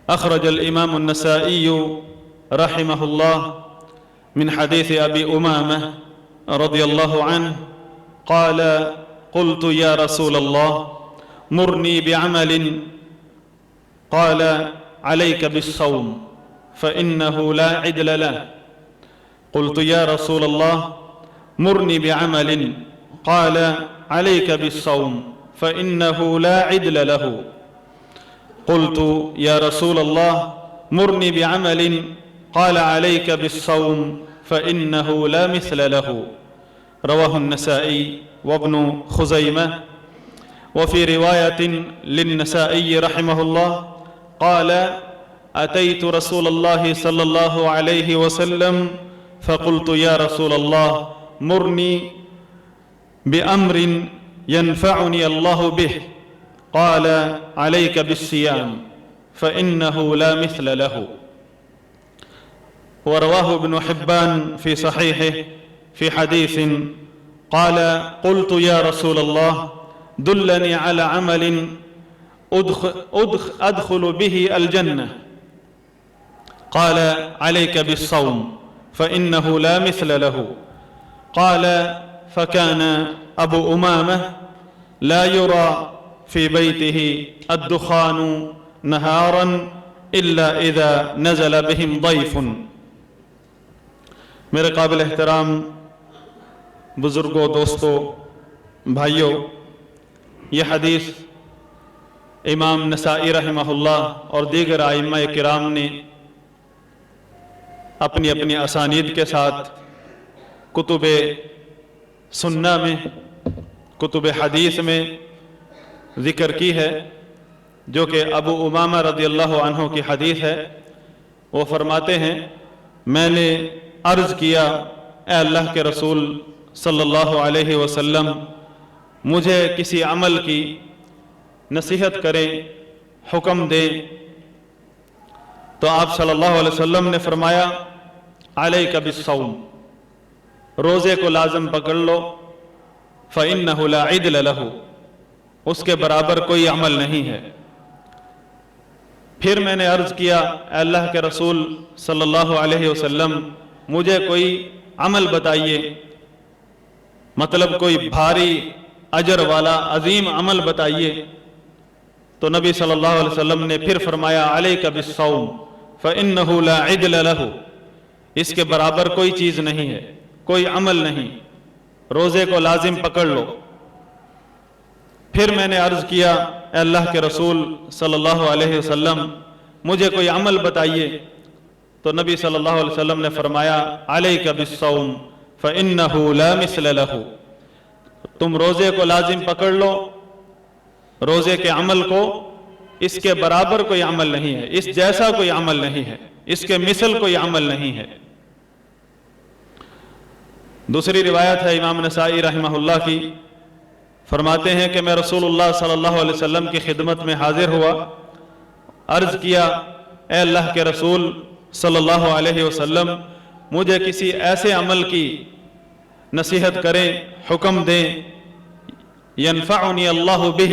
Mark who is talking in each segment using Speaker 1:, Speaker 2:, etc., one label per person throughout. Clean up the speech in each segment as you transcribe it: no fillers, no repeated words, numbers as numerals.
Speaker 1: أخرج الإمام النسائي رحمه الله من حديث أبي أمامة رضي الله عنه قال: قلت يا رسول الله مرني بعمل، قال: عليك بالصوم فإنه لا عدل له. قلت يا رسول الله مرني بعمل، قال: عليك بالصوم فإنه لا عدل له. قلت يا رسول الله مرني بعمل، قال: عليك بالصوم فإنه لا مثل له. رواه النسائي وابن خزيمة. وفي رواية للنسائي رحمه الله قال: أتيت رسول الله صلى الله عليه وسلم فقلت يا رسول الله مرني بأمر ينفعني الله به، قال: عليك بالصيام فإنه لا مثل له. ورواه ابن حبان في صحيحه في حديث قال: قلت يا رسول الله دلني على عمل أدخل به الجنة، قال: عليك بالصوم فإنه لا مثل له. قال: فكان أبو أمامة لا يرى في بيته الدخان نهارا إلا إذا نزل بهم ضيف. میرے قابل احترام بزرگوں، دوستوں، بھائیوں، یہ حدیث امام نسائی رحمہ اللہ اور دیگر ائمہ کرام نے اپنی اپنی اسانید کے ساتھ کتب سنہ میں، کتب حدیث میں ذکر کی ہے، جو کہ ابو امامہ رضی اللہ عنہ کی حدیث ہے۔ وہ فرماتے ہیں: میں نے عرض کیا اے اللہ کے رسول صلی اللہ علیہ وسلم مجھے کسی عمل کی نصیحت کریں، حکم دیں، تو آپ صلی اللہ علیہ وسلم نے فرمایا: علیک بالصوم، روزے کو لازم پکڑ لو، فإنہ لا عدل لہ، اس کے برابر کوئی عمل نہیں ہے۔ پھر میں نے عرض کیا اے اللہ کے رسول صلی اللہ علیہ وسلم مجھے کوئی عمل بتائیے، مطلب کوئی بھاری اجر والا عظیم عمل بتائیے۔ تو نبی صلی اللہ علیہ وسلم نے پھر فرمایا: علیک بالصوم فإنہ لا عدل لہ، اس کے برابر کوئی چیز نہیں ہے، کوئی عمل نہیں، روزے کو لازم پکڑ لو۔ پھر میں نے عرض کیا اے اللہ کے رسول صلی اللہ علیہ وسلم مجھے کوئی عمل بتائیے، تو نبی صلی اللہ علیہ وسلم نے فرمایا: علیک بالصوم فإنہ لا مثل لہ، تم روزے کو لازم پکڑ لو، روزے کے عمل کو، اس کے برابر کوئی عمل نہیں ہے، اس جیسا کوئی عمل نہیں ہے، اس کے مثل کوئی عمل نہیں ہے۔ دوسری روایت ہے امام نسائی رحمہ اللہ کی، فرماتے ہیں کہ میں رسول اللہ صلی اللہ علیہ وسلم کی خدمت میں حاضر ہوا، عرض کیا اے اللہ کے رسول صلی اللہ علیہ وسلم مجھے کسی ایسے عمل کی نصیحت کریں، حکم دیں، ینفعنی اللہ بہ،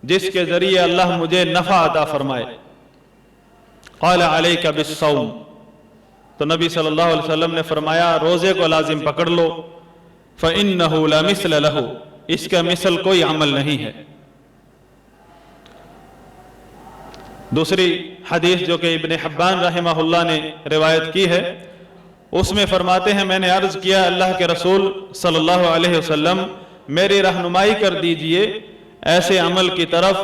Speaker 1: جس کے ذریعے اللہ مجھے نفع عطا فرمائے۔ قال: علیک بالصوم، تو نبی صلی اللہ علیہ وسلم نے فرمایا روزے کو لازم پکڑ لو، فإنہ لا مثل لہ، اس کا مثل کوئی عمل نہیں ہے۔ دوسری حدیث جو کہ ابن حبان رحمہ اللہ نے روایت کی ہے، اس میں فرماتے ہیں میں نے عرض کیا اللہ کے رسول صلی اللہ علیہ وسلم میری رہنمائی کر دیجئے ایسے عمل کی طرف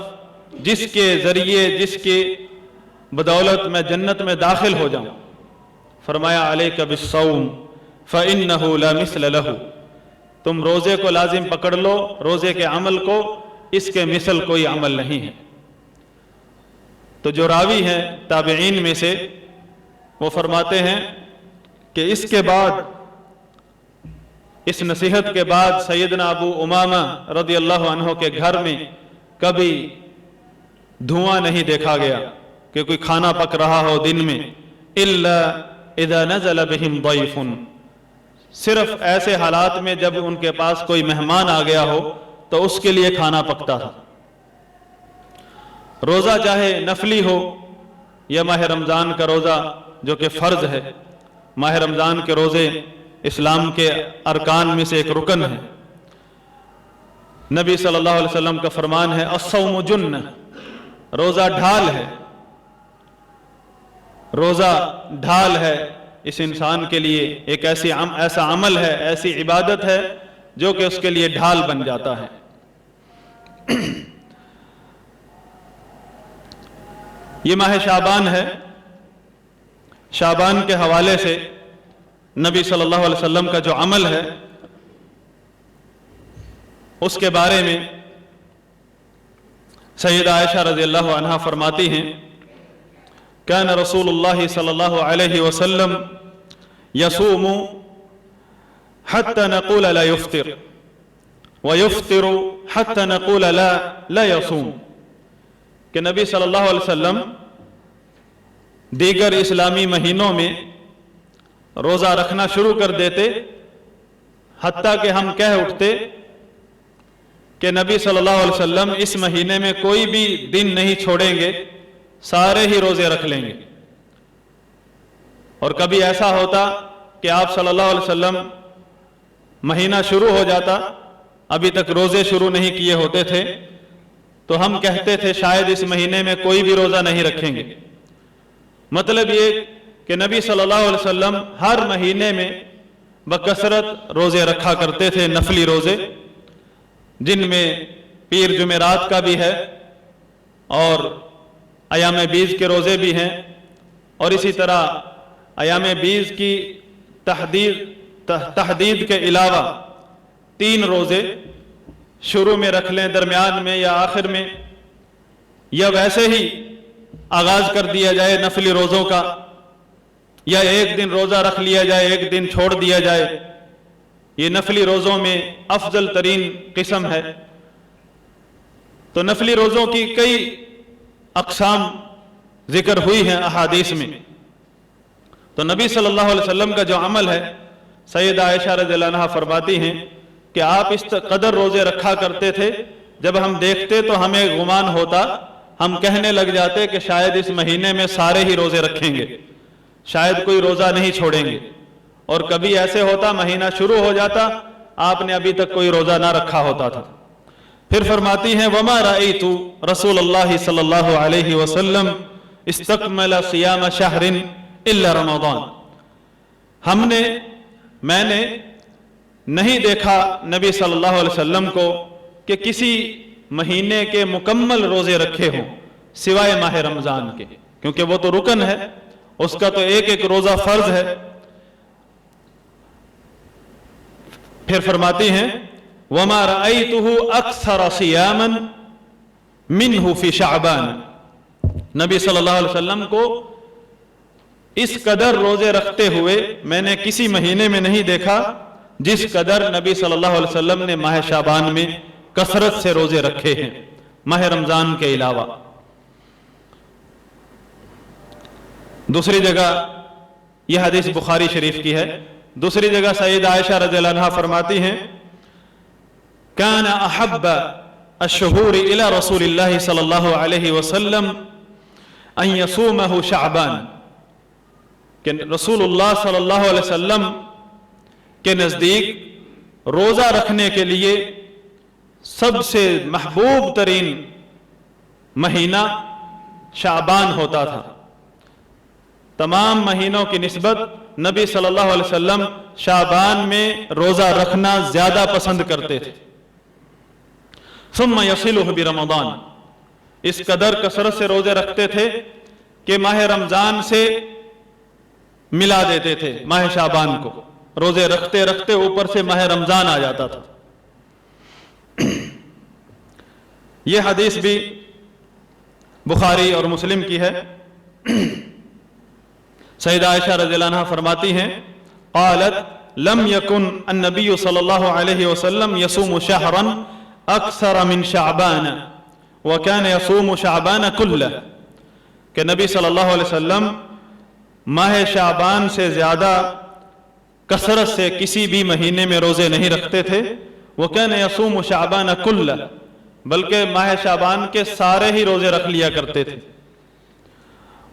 Speaker 1: جس کے ذریعے، جس کی بدولت میں جنت میں داخل ہو جاؤں۔ فرمایا: علیک بالصوم فإنہ لا مثل لہ، تم روزے کو لازم پکڑ لو، روزے کے عمل کو، اس کے مثل کوئی عمل نہیں ہے۔ تو جو راوی ہیں تابعین میں سے، وہ فرماتے ہیں کہ اس کے بعد، اس نصیحت کے بعد سیدنا ابو امامہ رضی اللہ عنہ کے گھر میں کبھی دھواں نہیں دیکھا گیا کہ کوئی کھانا پک رہا ہو دن میں، الا اذا نزل بهم ضیف، صرف ایسے حالات میں جب ان کے پاس کوئی مہمان آ گیا ہو تو اس کے لیے کھانا پکتا تھا۔ روزہ چاہے نفلی ہو یا ماہ رمضان کا روزہ جو کہ فرض ہے. ماہ رمضان کے روزے اسلام کے ارکان میں سے ایک رکن ہے. نبی صلی اللہ علیہ وسلم کا فرمان ہے الصوم جنہ، روزہ ڈھال ہے. روزہ ڈھال ہے اس انسان کے لیے، ایک ایسا عمل ہے، ایسی عبادت ہے جو کہ اس کے لیے ڈھال بن جاتا ہے. یہ ماہ شعبان ہے. شعبان کے حوالے سے نبی صلی اللہ علیہ وسلم کا جو عمل ہے اس کے بارے میں سیدہ عائشہ رضی اللہ عنہا فرماتی ہیں کان رسول اللہ صلی اللہ علیہ وسلم یصوم حتی نقول لا یفطر ویفطر حتی نقول لا یصوم، کہ نبی صلی اللہ علیہ وسلم دیگر اسلامی مہینوں میں روزہ رکھنا شروع کر دیتے، حتیٰ کہ ہم کہہ اٹھتے کہ نبی صلی اللہ علیہ وسلم اس مہینے میں کوئی بھی دن نہیں چھوڑیں گے، سارے ہی روزے رکھ لیں گے. اور کبھی ایسا ہوتا کہ آپ صلی اللہ علیہ وسلم مہینہ شروع ہو جاتا، ابھی تک روزے شروع نہیں کیے ہوتے تھے، تو ہم کہتے تھے شاید اس مہینے میں کوئی بھی روزہ نہیں رکھیں گے. مطلب یہ کہ نبی صلی اللہ علیہ وسلم ہر مہینے میں بکثرت روزے رکھا کرتے تھے، نفلی روزے، جن میں پیر جمعرات کا بھی ہے اور ایام بیز کے روزے بھی ہیں، اور اسی طرح ایام بیز کی تحدید کے علاوہ 3 روزے شروع میں رکھ لیں، درمیان میں یا آخر میں، یا ویسے ہی آغاز کر دیا جائے نفلی روزوں کا، یا ایک دن روزہ رکھ لیا جائے، ایک دن چھوڑ دیا جائے. یہ نفلی روزوں میں افضل ترین قسم ہے. تو نفلی روزوں کی کئی اقسام ذکر ہوئی ہیں احادیث میں. تو نبی صلی اللہ علیہ وسلم کا جو عمل ہے، سیدہ عائشہ رضی اللہ عنہا فرماتی ہیں کہ آپ اس قدر روزے رکھا کرتے تھے، جب ہم دیکھتے تو ہمیں گمان ہوتا، ہم کہنے لگ جاتے کہ شاید اس مہینے میں سارے ہی روزے رکھیں گے، شاید کوئی روزہ نہیں چھوڑیں گے. اور کبھی ایسے ہوتا مہینہ شروع ہو جاتا، آپ نے ابھی تک کوئی روزہ نہ رکھا ہوتا تھا. پھر فرماتی ہیں وَمَا رَأَيْتُ رسول اللہ صلی اللہ علیہ وسلم استکمل صیام شہر الا رمضان، میں نے نہیں دیکھا نبی صلی اللہ علیہ وسلم کو کہ کسی مہینے کے مکمل روزے رکھے ہوں سوائے ماہ رمضان کے، کیونکہ وہ تو رکن ہے، اس کا تو ایک ایک روزہ فرض ہے. پھر فرماتی ہیں وَمَا رَأَيْتُهُ أَكْثَرَ صِيَامًا مِنْهُ فِي شَعْبَانَ، نبی صلی اللہ علیہ وسلم کو اس قدر روزے رکھتے ہوئے میں نے کسی مہینے میں نہیں دیکھا جس قدر نبی صلی اللہ علیہ وسلم نے ماہ شعبان میں کثرت سے روزے رکھے ہیں ماہ رمضان کے علاوہ. دوسری جگہ یہ حدیث بخاری شریف کی ہے. دوسری جگہ سیدہ عائشہ رضی اللہ عنہا فرماتی ہیں کان احب الشہور الى رسول اللہ صلی اللہ علیہ وسلم ان یصومہ شعبان، کہ رسول اللہ صلی اللہ علیہ وسلم کے نزدیک روزہ رکھنے کے لیے سب سے محبوب ترین مہینہ شعبان ہوتا تھا. تمام مہینوں کی نسبت نبی صلی اللہ علیہ وسلم شعبان میں روزہ رکھنا زیادہ پسند کرتے تھے. ثم یصلہ برمضان، اس قدر کثرت سے روزے رکھتے تھے کہ ماہ رمضان سے ملا دیتے تھے ماہ شعبان کو. روزے رکھتے رکھتے اوپر سے ماہ رمضان آ جاتا تھا. یہ حدیث بھی بخاری اور مسلم کی ہے. سیدہ عائشہ رضی اللہ عنہا فرماتی ہیں قالت لم یکن النبی صلی اللہ علیہ وسلم یصوم شہرا اکثر من شعبان وکان یصوم شعبان کلہ، کہ نبی صلی اللہ علیہ وسلم ماہ شعبان سے زیادہ کثرت سے کسی بھی مہینے میں روزے نہیں رکھتے تھے. وکان یصوم شعبان کلہ، بلکہ ماہ شعبان کے سارے ہی روزے رکھ لیا کرتے تھے.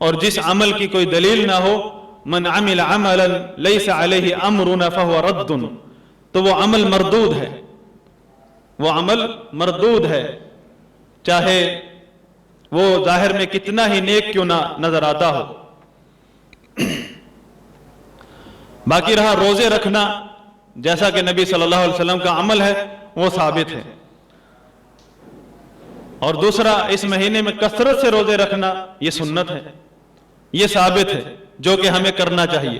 Speaker 1: اور جس عمل کی کوئی دلیل نہ ہو، من عمل عملا لیس علیہ امرنا فہو رد، تو وہ عمل مردود ہے، وہ عمل مردود ہے، چاہے وہ ظاہر میں کتنا ہی نیک کیوں نہ نظر آتا ہو۔ باقی رہا روزے رکھنا، جیسا کہ نبی صلی اللہ علیہ وسلم کا عمل ہے وہ ثابت ہے، اور دوسرا اس مہینے میں کثرت سے روزے رکھنا یہ سنت ہے، یہ ثابت ہے جو کہ ہمیں کرنا چاہیے۔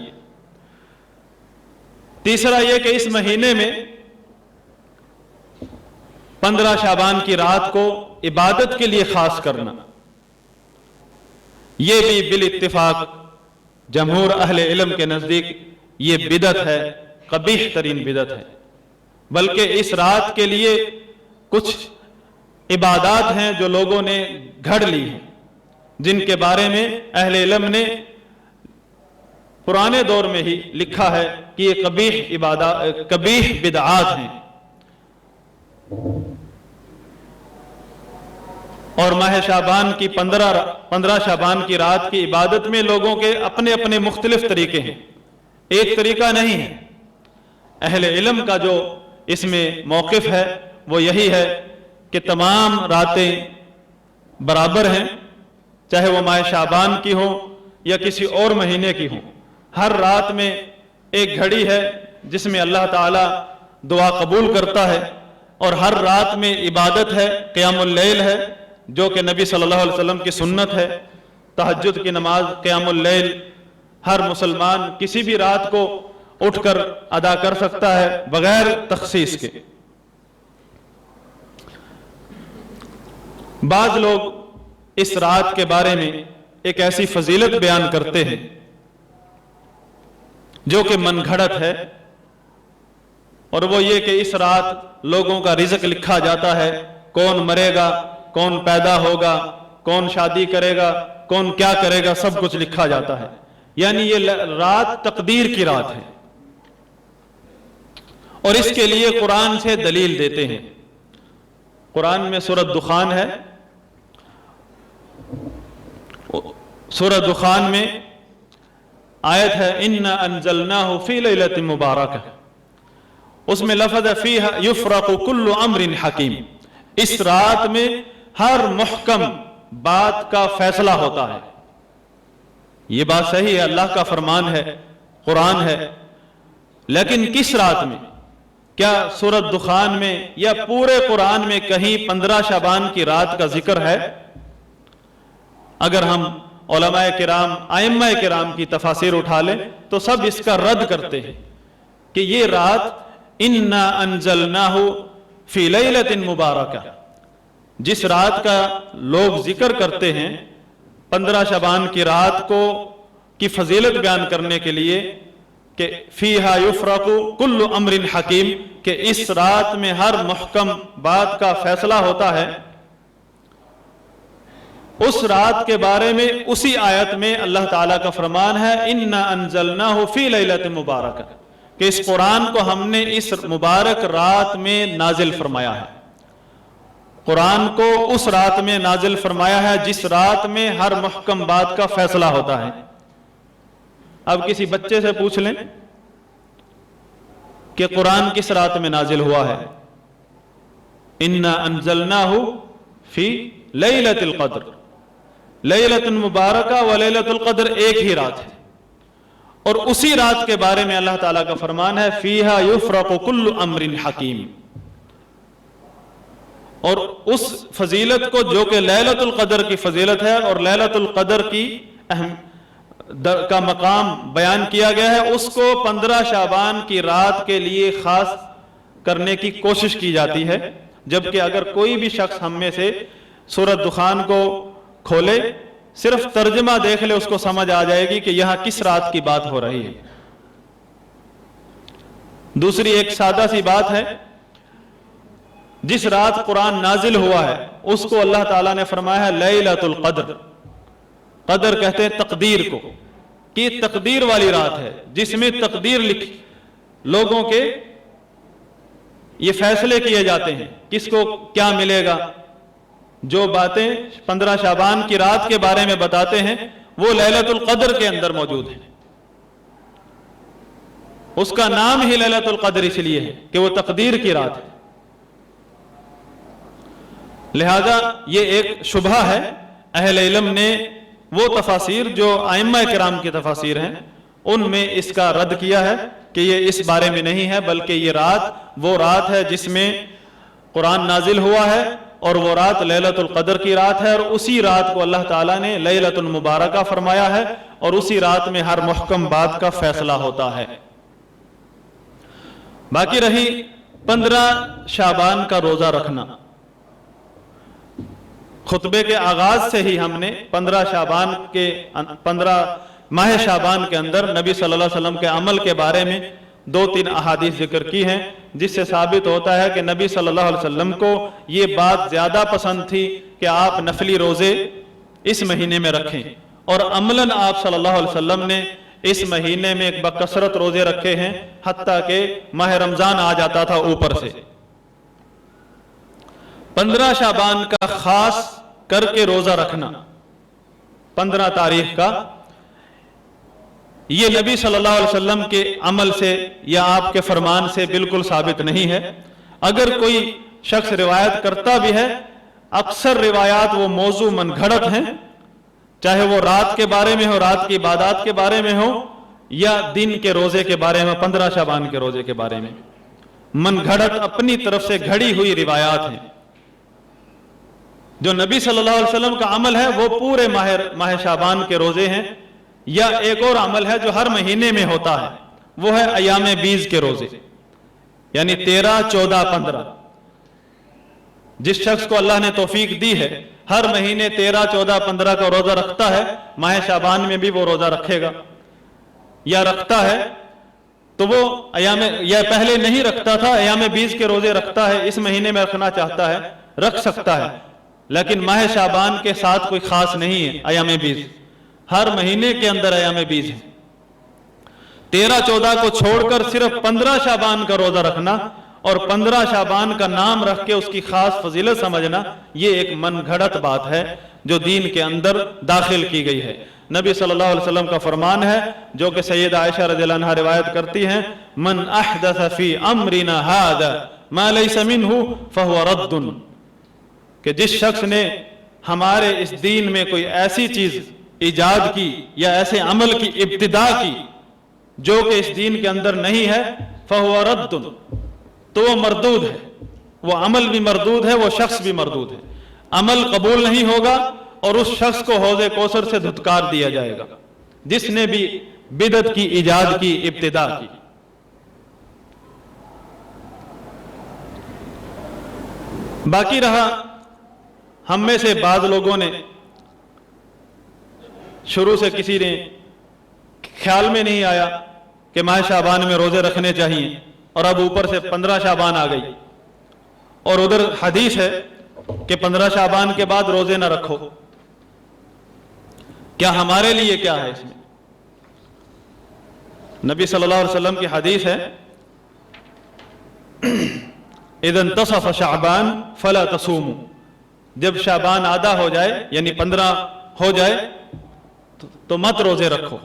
Speaker 1: تیسرا یہ کہ اس مہینے میں 15 شعبان کی رات کو عبادت کے لیے خاص کرنا، یہ بھی بالاتفاق جمہور اہل علم کے نزدیک یہ بدعت ہے، قبیح ترین بدعت ہے، بلکہ اس رات کے لیے کچھ عبادات ہیں جو لوگوں نے گھڑ لی ہیں، جن کے بارے میں اہل علم نے پرانے دور میں ہی لکھا ہے کہ یہ قبیح بدعات ہیں۔ اور ماہ شعبان کی 15 شعبان کی رات کی عبادت میں لوگوں کے اپنے اپنے مختلف طریقے ہیں، ایک طریقہ نہیں ہے۔ اہل علم کا جو اس میں موقف ہے وہ یہی ہے کہ تمام راتیں برابر ہیں، چاہے وہ ماہ شعبان کی ہوں یا کسی اور مہینے کی ہوں، ہر رات میں ایک گھڑی ہے جس میں اللہ تعالی دعا قبول کرتا ہے، اور ہر رات میں عبادت ہے، قیام اللیل ہے جو کہ نبی صلی اللہ علیہ وسلم کی سنت ہے۔ تہجد کی نماز، قیام اللیل ہر مسلمان کسی بھی رات کو اٹھ کر ادا کر سکتا ہے بغیر تخصیص کے۔ بعض لوگ اس رات کے بارے میں ایک ایسی فضیلت بیان کرتے ہیں جو کہ من گھڑت ہے، اور وہ یہ کہ اس رات لوگوں کا رزق لکھا جاتا ہے، کون مرے گا، کون پیدا ہوگا، کون شادی کرے گا، کون کیا کرے گا، سب کچھ لکھا جاتا ہے، یعنی یہ رات تقدیر کی رات ہے، اور اس کے لیے قرآن سے دلیل دیتے ہیں۔ قرآن میں سورۃ دخان ہے، سورۃ دخان میں آیت ہے اِنَّا أَنزَلْنَاهُ فِي لَيْلَةٍ مُبَارَكَةٍ، اس میں لفظ ہے فِيهَا يُفْرَقُ كُلُّ أَمْرٍ حَكِيمٍ، اس رات میں ہر محکم بات کا فیصلہ ہوتا ہے۔ یہ بات صحیح ہے، اللہ کا فرمان ہے، قرآن ہے، لیکن کس رات میں؟ کیا سورۃ دخان میں یا پورے قرآن میں کہیں 15 شعبان کی رات کا ذکر ہے؟ اگر ہم علماء کرام، ائمہ کرام کی تفاسیر اٹھا لیں تو سب اس کا رد کرتے ہیں کہ یہ رات اِنَّا أَنزَلْنَاهُ فِي لَيْلَةٍ مُبَارَكَةٍ، جس رات کا لوگ ذکر کرتے ہیں 15 شعبان کی رات کو کی فضیلت بیان کرنے کے لیے کہ فِيهَا يُفْرَقُ كُلُّ أَمْرٍ حَكِيمٍ، کہ اس رات میں ہر محکم بات کا فیصلہ ہوتا ہے، اس رات کے بارے میں اسی آیت میں اللہ تعالیٰ کا فرمان ہے اِنَّا أَنزَلْنَاهُ فِي لَيْلَةٍ مُبَارَكَةٍ، کہ اس قرآن کو ہم نے اس مبارک رات میں نازل فرمایا ہے۔ قرآن کو اس رات میں نازل فرمایا ہے جس رات میں ہر محکم بات کا فیصلہ ہوتا ہے۔ اب کسی بچے سے پوچھ لیں کہ قرآن کس رات میں نازل ہوا ہے، اِنَّا أَنزَلْنَاهُ فِي لَيْلَةِ الْقَدْرِ، لیلۃ المبارکہ و لیلۃ القدر ایک ہی رات ہے، اور اسی رات کے بارے میں اللہ تعالیٰ کا فرمان ہے فیہا یفرق کل امر حکیم، اور اس فضیلت کو جو کہ لیلۃ القدر کی فضیلت ہے اور لیلۃ القدر کی کا مقام بیان کیا گیا ہے، اس کو 15 شعبان کی رات کے لیے خاص کرنے کی کوشش کی جاتی ہے، جبکہ اگر کوئی بھی شخص ہم میں سے سورۃ دخان کو کھولے، صرف ترجمہ دیکھ لے، اس کو سمجھ آ جائے گی کہ یہاں کس رات کی بات ہو رہی ہے۔ دوسری ایک سادہ سی بات ہے، جس رات قرآن نازل ہوا ہے اس کو اللہ تعالیٰ نے فرمایا ہے لیلۃ القدر، قدر کہتے ہیں تقدیر کو، کہ یہ تقدیر والی رات ہے جس میں تقدیر لوگوں کے یہ فیصلے کیے جاتے ہیں کس کو کیا ملے گا۔ جو باتیں 15 شعبان کی رات کے بارے میں بتاتے ہیں وہ لیلۃ القدر کے اندر موجود ہے۔ اس کا نام ہی لیلۃ القدر اس لیے ہے کہ وہ تقدیر کی رات ہے۔ لہذا یہ ایک شبہہ ہے، اہل علم نے وہ تفاسیر جو ائمہ کرام کی تفاسیر ہیں ان میں اس کا رد کیا ہے کہ یہ اس بارے میں نہیں ہے، بلکہ یہ رات وہ رات ہے جس میں قرآن نازل ہوا ہے، اور وہ رات لیلۃ القدر کی رات ہے، اور اسی رات کو اللہ تعالیٰ نے لیلۃ المبارکہ فرمایا ہے، اور اسی رات میں ہر محکم بات کا فیصلہ ہوتا ہے۔ باقی رہی 15 شعبان کا روزہ رکھنا، خطبے کے آغاز سے ہی ہم نے 15 ماہ شعبان کے اندر نبی صلی اللہ علیہ وسلم کے عمل کے بارے میں 2-3 احادیث ذکر کی ہیں، جس سے ثابت ہوتا ہے کہ نبی صلی اللہ علیہ وسلم کو یہ بات زیادہ پسند تھی کہ آپ نفلی روزے اس مہینے میں رکھیں، اور عملاً آپ صلی اللہ علیہ وسلم نے اس مہینے میں بکثرت روزے رکھے ہیں، حتیٰ کہ ماہ رمضان آ جاتا تھا اوپر سے۔ 15 شعبان کا خاص کر کے روزہ رکھنا، 15 تاریخ کا، یہ نبی صلی اللہ علیہ وسلم کے عمل سے یا آپ کے فرمان سے بالکل ثابت نہیں ہے۔ اگر کوئی شخص روایت کرتا بھی ہے، اکثر روایات وہ موضوع من گھڑت ہیں، چاہے وہ رات کے بارے میں ہو، رات کی عبادات کے بارے میں ہو، یا دن کے روزے کے بارے میں، 15 شعبان کے روزے کے بارے میں، من گھڑت اپنی طرف سے گھڑی ہوئی روایات ہیں۔ جو نبی صلی اللہ علیہ وسلم کا عمل ہے وہ پورے ماہ شعبان کے روزے ہیں، یا ایک اور عمل ہے جو ہر مہینے میں ہوتا ہے، وہ ہے ایام بیز کے روزے، یعنی 13، 14، 15۔ جس شخص کو اللہ نے توفیق دی ہے ہر مہینے 13، 14، 15 کا روزہ رکھتا ہے، ماہ شعبان میں بھی وہ روزہ رکھے گا یا رکھتا ہے، تو وہ یا پہلے نہیں رکھتا تھا، ایام بیز کے روزے رکھتا ہے، اس مہینے میں رکھنا چاہتا ہے رکھ سکتا ہے، لیکن ماہ شعبان کے ساتھ کوئی خاص نہیں ہے ایام بیز، ہر مہینے کے اندر ایام بیز ہے۔ 13، 14 کو چھوڑ کر صرف 15 شعبان کا روزہ رکھنا اور 15 شعبان کا نام رکھ کے اس کی خاص فضیلت سمجھنا، یہ ایک من گھڑت بات ہے جو دین کے اندر داخل کی گئی ہے۔ نبی صلی اللہ علیہ وسلم کا فرمان ہے جو کہ سیدہ عائشہ رضی اللہ عنہا روایت کرتی ہیں، من احدث فی امرنا ھذا ما لیس منہ فہو رد، کہ جس شخص نے ہمارے اس دین میں کوئی ایسی چیز ایجاد کی یا ایسے عمل کی ابتدا کی جو کہ اس دین کے اندر نہیں ہے، فہو رد، تو وہ مردود ہے، وہ عمل بھی مردود ہے، وہ شخص بھی مردود ہے، عمل قبول نہیں ہوگا، اور اس شخص کو حوض کوثر سے دھتکار دیا جائے گا جس نے بھی بدعت کی ایجاد کی، ابتدا کی۔ باقی رہا ہم میں سے بعض لوگوں نے شروع سے کسی نے خیال میں نہیں آیا کہ ماہ شعبان میں روزے رکھنے چاہیے، اور اب اوپر سے 15 شعبان آ گئی، اور ادھر حدیث ہے کہ 15 شعبان کے بعد روزے نہ رکھو۔ کیا ہمارے لیے کیا ہے اس میں؟ نبی صلی اللہ علیہ وسلم کی حدیث ہے، اذا انتصف شعبان فلا تصوموا، جب شعبان آدھا ہو جائے یعنی 15 ہو جائے تو مت روزے رکھو۔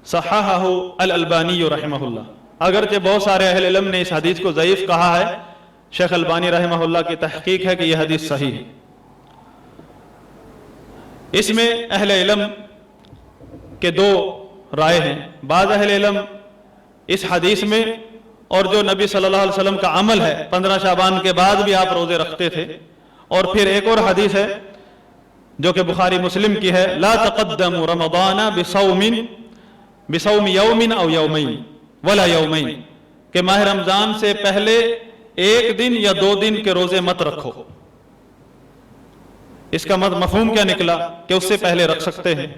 Speaker 1: صححہ الالبانی رحمہ اللہ، اگرچہ بہت سارے اہل علم نے اس حدیث کو ضعیف کہا ہے، شیخ البانی رحمہ اللہ کی تحقیق ہے کہ یہ حدیث صحیح ہے۔ اس میں اہل علم کے 2 رائے ہیں، بعض اہل علم اس حدیث میں اور جو نبی صلی اللہ علیہ وسلم کا عمل ہے 15 شعبان کے بعد بھی آپ روزے رکھتے تھے، اور پھر ایک اور حدیث ہے جو کہ بخاری مسلم کی ہے، لا تقدموا رمضان بصوم یوم او یومین ولا یومین، کہ ماہ رمضان سے پہلے 1 دن یا 2 دن کے روزے مت رکھو۔ اس کا مفہوم کیا نکلا کہ اس سے پہلے رکھ سکتے ہیں،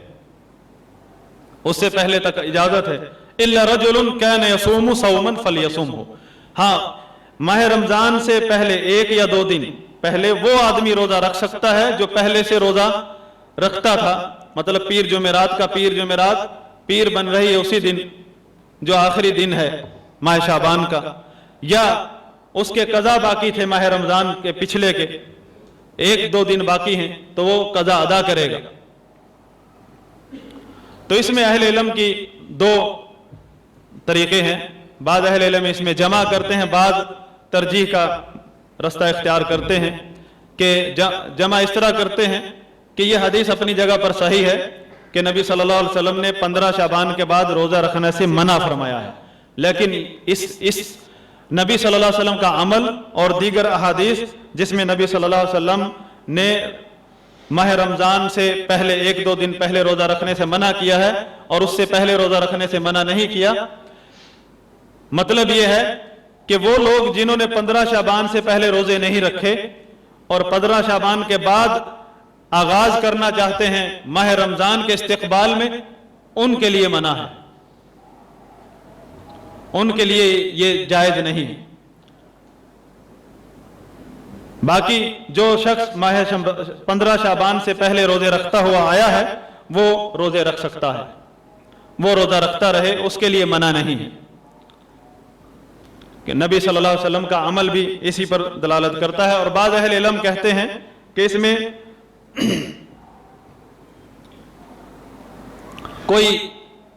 Speaker 1: اس سے پہلے تک اجازت ہے، الا رجل کان یصوم صوما فلیصمہ، ہاں ماہ رمضان سے پہلے 1 یا 2 دن پہلے وہ آدمی روزہ رکھ سکتا ہے جو پہلے سے روزہ رکھتا تھا، مطلب پیر جمعرات کا پیر بن رہی ہے اسی دن جو آخری دن ہے ماہ شعبان کا، یا اس کے قضا باقی تھے ماہ رمضان کے پچھلے کے 1-2 دن باقی ہیں تو وہ قضا ادا کرے گا۔ تو اس میں اہل علم کی دو طریقے ہیں. بعض اہل علم اس میں جمع کرتے ہیں, بعض ترجیح کا رستہ اختیار کرتے ہیں کہ جمع اس طرح کرتے ہیں کہ یہ حدیث اپنی جگہ پر صحیح ہے کہ نبی صلی اللہ علیہ وسلم نے 15 شعبان کے بعد روزہ رکھنے سے منع فرمایا ہے, لیکن اس نبی صلی اللہ علیہ وسلم کا عمل اور دیگر احادیث جس میں نبی صلی اللہ علیہ وسلم نے ماہ رمضان سے پہلے 1-2 دن پہلے روزہ رکھنے سے منع کیا ہے اور اس سے پہلے روزہ رکھنے سے منع نہیں کیا, مطلب یہ ہے کہ وہ لوگ جنہوں نے 15 شعبان سے پہلے روزے نہیں رکھے اور 15 شعبان کے بعد آغاز کرنا چاہتے ہیں ماہ رمضان کے استقبال میں, ان کے لیے منع ہے, ان کے لیے یہ جائز نہیں ہے. باقی جو شخص ماہ 15 شعبان سے پہلے روزے رکھتا ہوا آیا ہے وہ روزے رکھ سکتا ہے, وہ روزہ رکھتا رہے, اس کے لیے منع نہیں ہے. کہ نبی صلی اللہ علیہ وسلم کا عمل بھی اسی پر دلالت کرتا ہے. اور بعض اہل علم کہتے ہیں کہ اس میں کوئی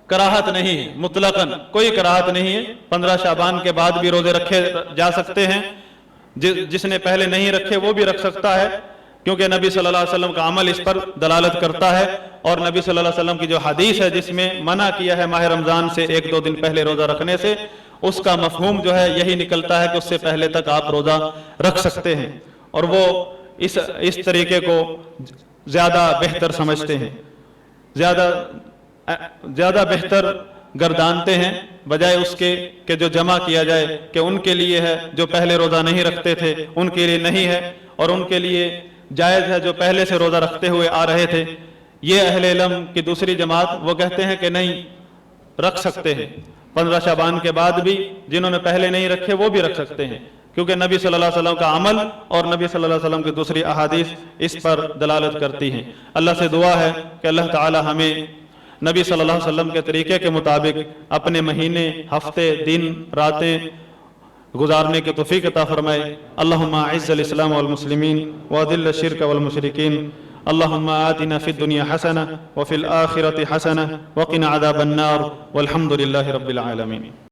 Speaker 1: کراہت نہیں ہے, مطلقاً کوئی کراہت نہیں ہے, 15 شعبان کے بعد بھی روزے رکھے جا سکتے ہیں, جس نے پہلے نہیں رکھے وہ بھی رکھ سکتا ہے, کیونکہ نبی صلی اللہ علیہ وسلم کا عمل اس پر دلالت کرتا ہے. اور نبی صلی اللہ علیہ وسلم کی جو حدیث ہے جس میں منع کیا ہے ماہ رمضان سے 1-2 دن پہلے روزہ رکھنے سے, اس کا مفہوم جو ہے یہی نکلتا ہے کہ اس سے پہلے تک آپ روزہ رکھ سکتے ہیں, اور وہ اس طریقے کو زیادہ بہتر سمجھتے ہیں, زیادہ بہتر گردانتے ہیں بجائے اس کے کہ جو جمع کیا جائے کہ ان کے لیے ہے جو پہلے روزہ نہیں رکھتے تھے, ان کے لیے نہیں ہے, اور ان کے لیے جائز ہے جو پہلے سے روزہ رکھتے ہوئے آ رہے تھے. یہ اہل علم کی دوسری جماعت وہ کہتے ہیں کہ نہیں, رکھ سکتے ہیں, 15 شعبان کے بعد بھی جنہوں نے پہلے نہیں رکھے وہ بھی رکھ سکتے ہیں, کیونکہ نبی صلی اللہ علیہ وسلم کا عمل اور نبی صلی اللہ علیہ وسلم کی دوسری احادیث اس پر دلالت کرتی ہیں. اللہ سے دعا ہے کہ اللہ تعالی ہمیں نبی صلی اللہ علیہ وسلم کے طریقے کے مطابق اپنے مہینے, ہفتے, دن, راتیں گزارنے کی توفیق عطا فرمائے. اللہم اعز الاسلام والمسلمین واذل الشرک والمشرکین. اللہم آتنا فی الدنیا حسنہ وفی الآخرۃ حسنہ وقنا عذاب النار والحمد للہ رب العالمین.